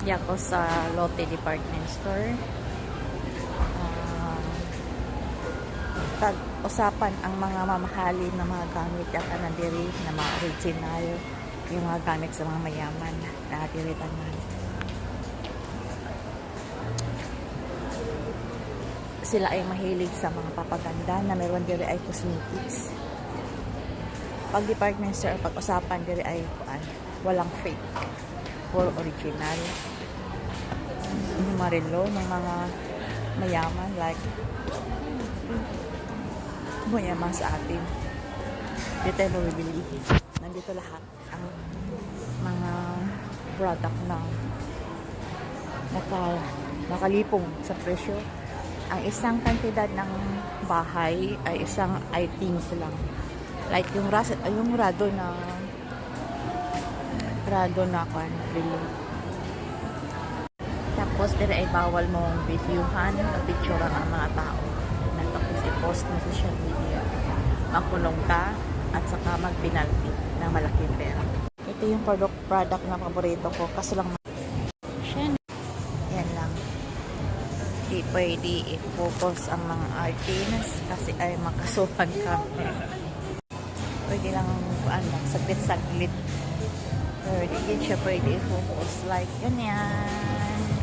Yan ko sa Lotte Department Store. Tag-usapan ang mga mamahalin na mga gamit at anadiri na mga original, yung mga gamit sa mga mayaman na diritanan. Sila ay mahilig sa mga papaganda na meron diri ay cosmetics. Pag department store, pag-usapan diri ay walang fake, puro original. Yung marilo ng mga mayaman, like mayaman sa atin. Dito tayo mabibili. Nandito lahat ang mga product na nakalipong sa presyo. Ang isang kantidad ng bahay ay isang items lang. Like yung rado na bilo. Tapos dire ay bawal mong videohan o picturean ang mga tao. Tapos i-post mo sa social media. Makulong ka at saka mag-penalty ng malaking pera. Ito yung product na paborito ko. Kaso lang yan lang. Di pwede i-focus ang mga artists kasi ay makasuhan ka. Pwede lang saglit-saglit. Pero di siya pwede i-focus like ganyan.